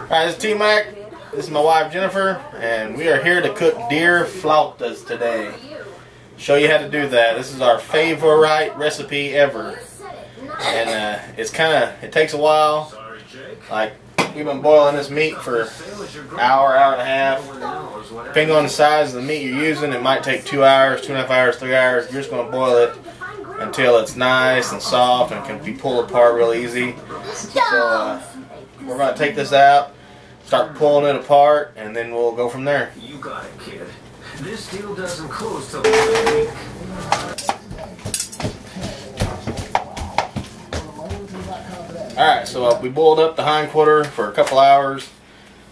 Hi, this is T-Mac. This is my wife Jennifer, and we are here to cook deer flautas today. Show you how to do that. This is our favorite recipe ever, and it takes a while. Like, we've been boiling this meat for an hour, hour and a half. Depending on the size of the meat you're using, it might take 2 hours, 2.5 hours, 3 hours. You're just going to boil it until it's nice and soft and can be pulled apart real easy. So we're going to take this out, start pulling it apart, and then we'll go from there. You got it, kid. This deal doesn't close till next week. Alright, so we boiled up the hindquarter for a couple hours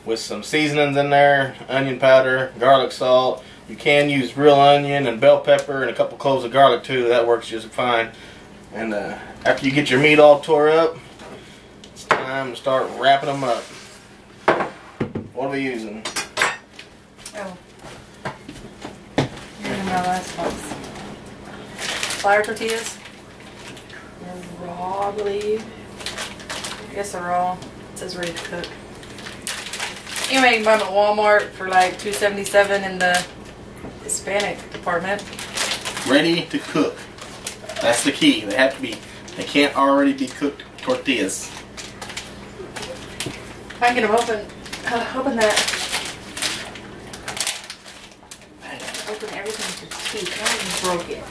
with some seasonings in there, onion powder, garlic salt. You can use real onion and bell pepper and a couple cloves of garlic too. That works just fine. And after you get your meat all tore up, it's time to start wrapping them up. What are we using? Oh. Using my last ones. Flour tortillas. And raw, I believe. I guess they're raw. It says ready to cook. Anyway, you can buy them at Walmart for like $2.77 in the Hispanic department. Ready to cook. That's the key. They have to be. They can't already be cooked tortillas. If I can get them open, open that. Open everything with your teeth. I even broke it.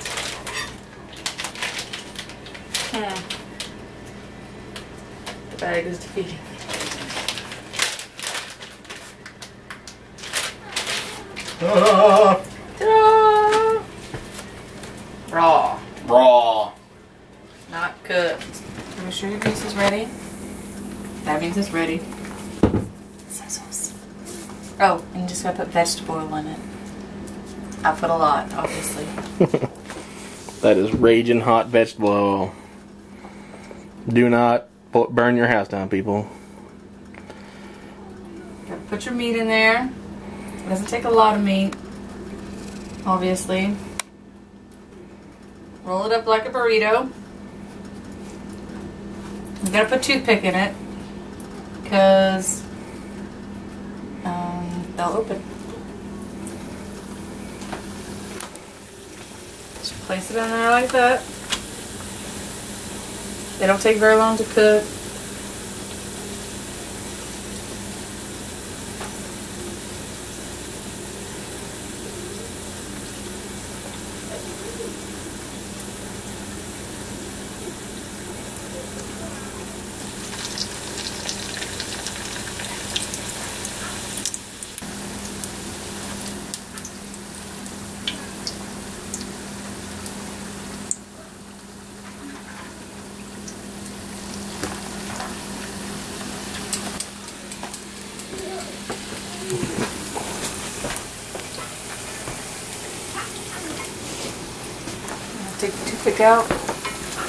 The bag is defeating. Ta-da! Raw. Raw. Not cooked. Are you sure your grease is ready? That means it's ready. Soy sauce. Oh, and you just gotta put vegetable oil in it. I put a lot, obviously. That is raging hot vegetable oil. Do not burn your house down, people. Gotta put your meat in there. It doesn't take a lot of meat, obviously. Roll it up like a burrito. You gotta put toothpick in it, because they'll open. Just place it in there like that. They don't take very long to cook. Take the toothpick out,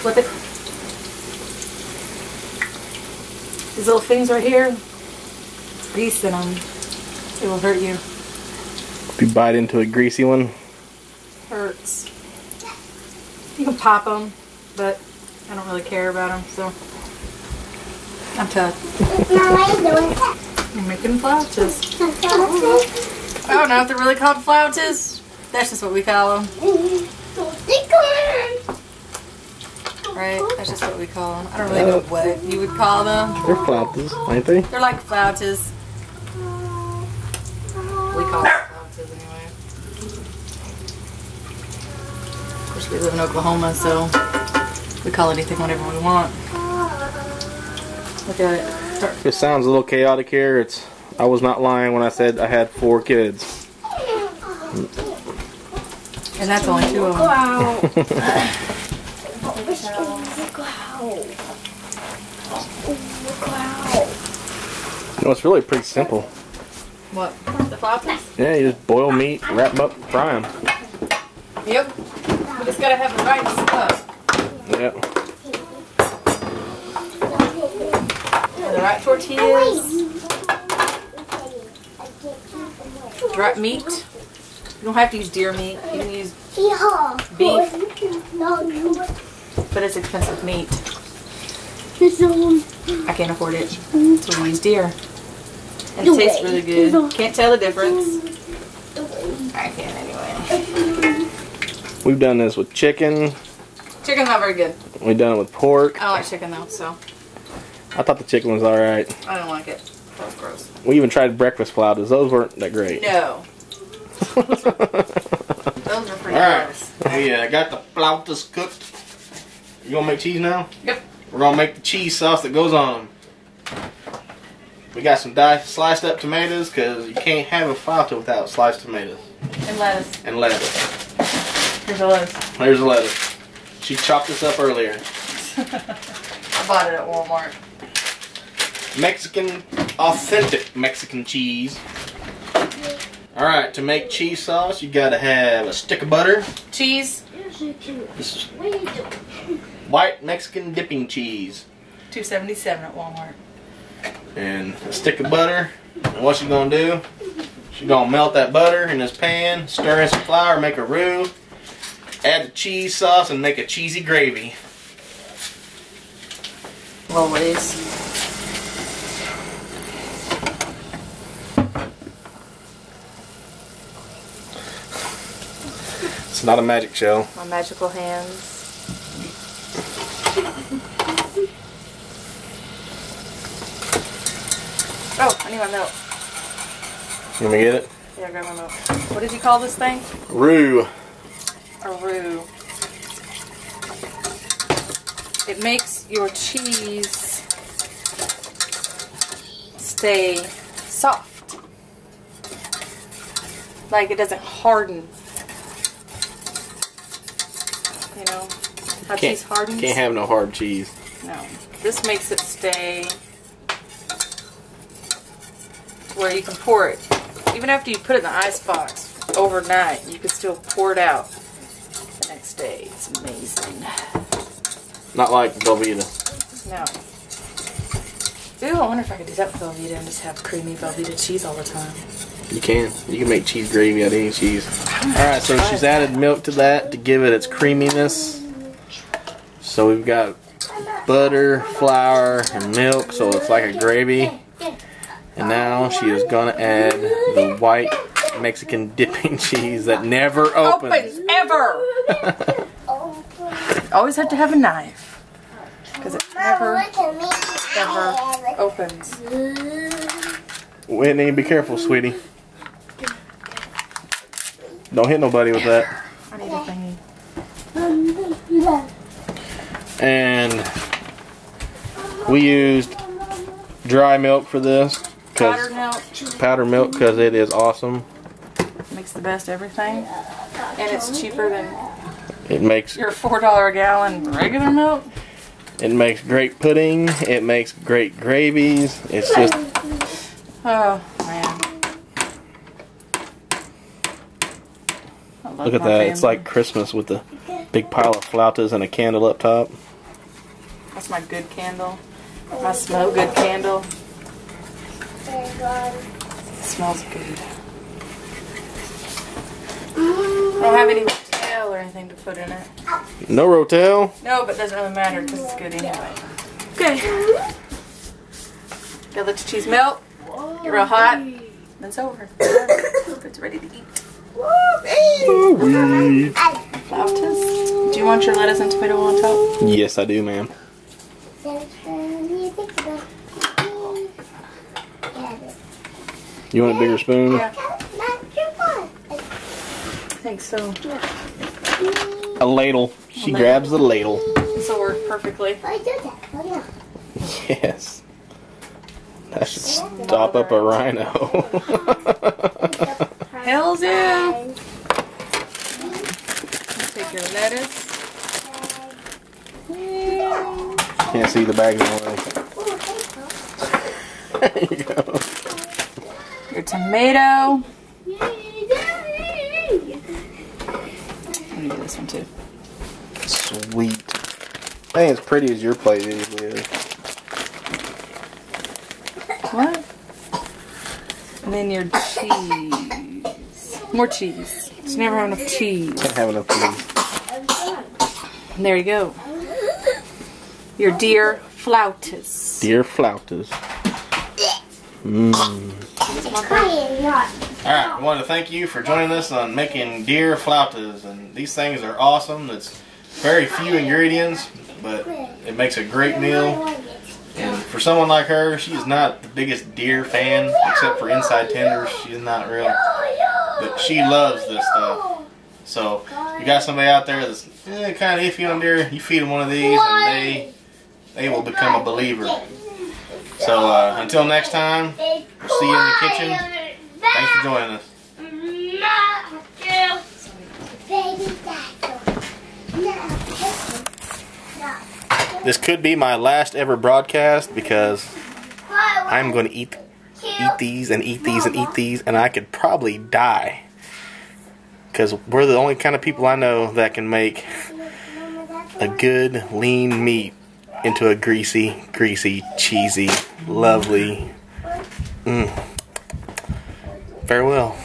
flip it. These little things right here, grease in them. It will hurt you. If you bite into a greasy one. Hurts. You can pop them, but I don't really care about them, so I'm tough. You're making flautas. I don't know if they're really called flautas. That's just what we call them. Right? That's just what we call them. I don't really know what you would call them. They're flautas, ain't they? They're like flautas. We call them flautas anyway. Of course, we live in Oklahoma, so we call anything whatever we want. Look at it. It sounds a little chaotic here. I was not lying when I said I had 4 kids. And that's only 2 of them. Wow. No, it's really pretty simple. What? The flautas? Yeah, you just boil meat, wrap them up, fry them. Yep. We just gotta have the right stuff. Yep. The right tortillas. The right meat. You don't have to use deer meat. You can use beef. But it's expensive meat. I can't afford it. So we use deer. And it tastes really good. Can't tell the difference. I can anyway. We've done this with chicken. Chicken's not very good. We've done it with pork. I don't like chicken though, so I thought the chicken was alright. I don't like it. That was gross. We even tried breakfast flautas. Those weren't that great. No. Those are pretty gross. We got the flautas cooked. You gonna make cheese now? Yep. We're gonna make the cheese sauce that goes on them. We got some sliced up tomatoes because you can't have a flauta without sliced tomatoes. And lettuce. And lettuce. Here's the lettuce. Here's the lettuce. She chopped this up earlier. I bought it at Walmart. Mexican, authentic Mexican cheese. Alright, to make cheese sauce, you gotta have a stick of butter. Cheese. This is white Mexican dipping cheese. $2.77 at Walmart. And a stick of butter. And what she's gonna do, she's gonna melt that butter in this pan, stir in some flour, make a roux, add the cheese sauce, and make a cheesy gravy. Always. It's not a magic show. My magical hands. Oh, I need my milk. You want me to get it? Yeah, grab my milk. What did you call this thing? Roux. A roux. It makes your cheese stay soft. Like it doesn't harden. You know how cheese hardens? Can't have no hard cheese. No. This makes it stay where you can pour it. Even after you put it in the icebox overnight, you can still pour it out the next day. It's amazing. Not like Velveeta. No. Ooh, I wonder if I could do that with Velveeta and just have creamy Velveeta cheese all the time. You can. You can make cheese gravy out of any cheese. Alright, so she's added milk to that to give it its creaminess. So we've got butter, flour, and milk, so it's like a gravy. And now she is going to add the white Mexican dipping cheese that never opens. Ever! Always have to have a knife. Because it never, ever opens. Whitney, be careful, sweetie. Don't hit nobody with that. I need a thingy. And we used dry milk for this. Powdered milk. Powdered milk because it is awesome. Makes the best everything. And it's cheaper than It makes your $4 a gallon regular milk. It makes great pudding. It makes great gravies. It's just Oh man. look at that. It's like Christmas with the big pile of flautas and a candle up top. That's my good candle. My smell good candle. It smells good. I don't have any Rotel or anything to put in it. No Rotel. No, but it doesn't really matter because it's good anyway. Okay. Gotta let your cheese melt. Get real hot. Then it's over. It's ready to eat. Flautas. Do you want your lettuce and tomato on top? Yes, I do, ma'am. You want a bigger spoon? Yeah. I think so. A ladle. She grabs the ladle. This will work perfectly. Yes. That should stop up a rhino. Hells yeah. Take your lettuce. Can't see the bag anyway. There you go. Your tomato. Let me do this one too. Sweet. I ain't as pretty as your plate usually is. What? And then your cheese. More cheese. Just never have enough cheese. Can't have enough cheese. And there you go. Your deer flautas. Deer flautas. Alright, I wanted to thank you for joining us on making deer flautas. And these things are awesome. It's very few ingredients, but it makes a great meal. And for someone like her, she's not the biggest deer fan, except for inside tenders. She's not real. But she loves this stuff. So, you got somebody out there that's kind of iffy on deer, you feed them one of these and they will become a believer. So, until next time, we'll see you in the kitchen. Thanks for joining us. This could be my last ever broadcast because I'm going to eat these and eat these and eat these, and I could probably die. Because we're the only kind of people I know that can make a good lean meat into a greasy, cheesy, lovely. Farewell.